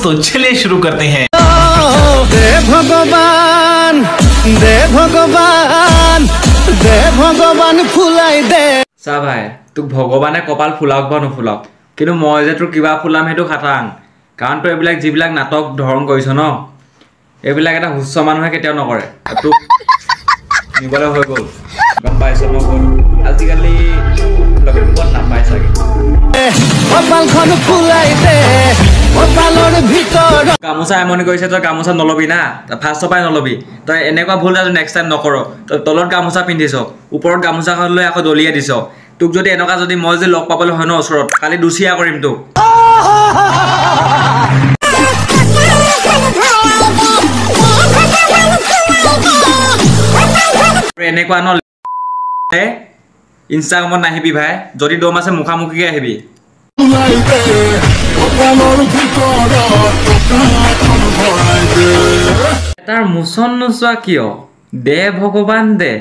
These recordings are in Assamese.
तो चलिए शुरू करते हैं। दे भगवान दे भगवान दे भगवान फुलाई दे चा भाई तुक भगवाने कपाल फुलाওক বা নুফুলাওক কিন্তু মই যে তোৰ কিবা ফুলাম হেতু খাটাং কাৰণ তো এবিলাক জিবিলাক নাটক ধৰণ কৰিছ ন এবিলাক এটা হুচ্চ মানুহে কেতিয়াও নকৰে তোক নিবলে হৈ গল গম পাইছ ন গল আজিকালি লগেপত নাপাই চাগে কপালখন ফুলাই দে কপালৰ ভিতৰ গামোচা এমনি কৰিছে তই গামোচা নলবি না ফাৰ্ষ্ট পাই নলবি তই এনেকুৱা ভুল যাতে নেক্সট টাইম নকৰ তই তলত গামোচা পিন্ধিছ ওপৰত গামোচাখন লৈ আকৌ দলিয়াই দিছ তোক যদি এনেকুৱা যদি মই যে লগ পাবলৈ হয় ন ওচৰত কালি দুচিয়া কৰিম তোক এনেকুৱা ন ইনষ্টাগ্ৰামত নাহিবি ভাই যদি দম আছে মুখামুখিকে আহিবি তাৰ মুচন নোচোৱা কিয় দে ভগৱান দে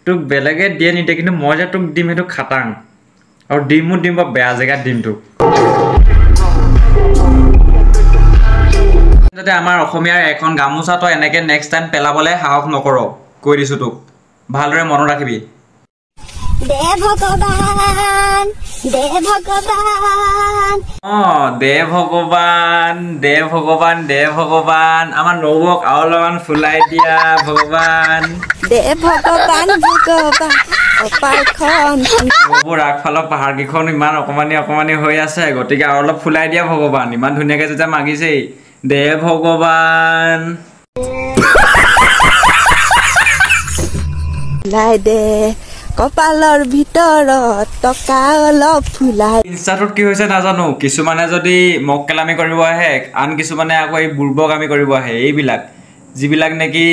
তোক বেলেগে দিয়ে নিদিয়ে কিন্তু মই যে তোক দিম সেইটো খাটাং আৰু দিমো দিম বা বেয়া জেগাত দিম তোক যাতে আমাৰ অসমীয়াৰ এখন গামোচা তই এনেকে নেক্সট টাইম পেলাবলৈ সাহস নকৰ কৈ দিছোঁ তোক ভালদৰে মনত ৰাখিবি দে ভগৱান দে ভগৱান দে ভগৱান দে ভগৱান দে ভগৱান আমাৰ নবক আৰু অলপমান ফুলাই দিয়া ভগৱান দে ভগৱান ভগৱান কপালখন নবৰ আগফালৰ পাহাৰকেইখন ইমান অকমানি অকমানি হৈ আছে গতিকে আৰু অলপ ফুলাই দিয়া ভগৱান ইমান ধুনীয়াকৈ যেতিয়া মাগিছেই দে ভগৱান ফুলাই দে কপালৰ ভিতৰত টকা অলপ ফুলাই ইনষ্টাটোত কি হৈছে নাজানো কিছুমানে যদি মক কেলামি কৰিব আহে আন কিছুমানে আকৌ এই বুৰ্বকামি কৰিব আহে এইবিলাক যিবিলাক নেকি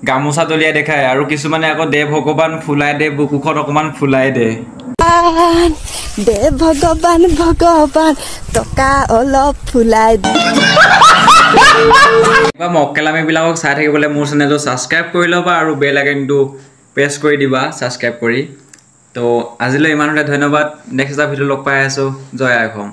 গামোচা দলিয়াই দেখায় আৰু কিছুমানে আকৌ দে ভগৱান ফুলাই দে বুকুখন অকমান ফুলাই দে দে ভগৱান ভগৱান টকা অলপ ফুলাই দে মক কেলামিবিলাকক চাই থাকিবলৈ মোৰ চেনেলটো ছাবস্ক্ৰাইব কৰি ল'বা আৰু বেল আইকনটো প্ৰেছ কৰি দিবা ছাবস্ক্ৰাইব কৰি তো আজিলৈ ইমানতে ধন্যবাদ নেক্সট এটা ভিডিঅ' লগ পাই আছোঁ জয় আই অসম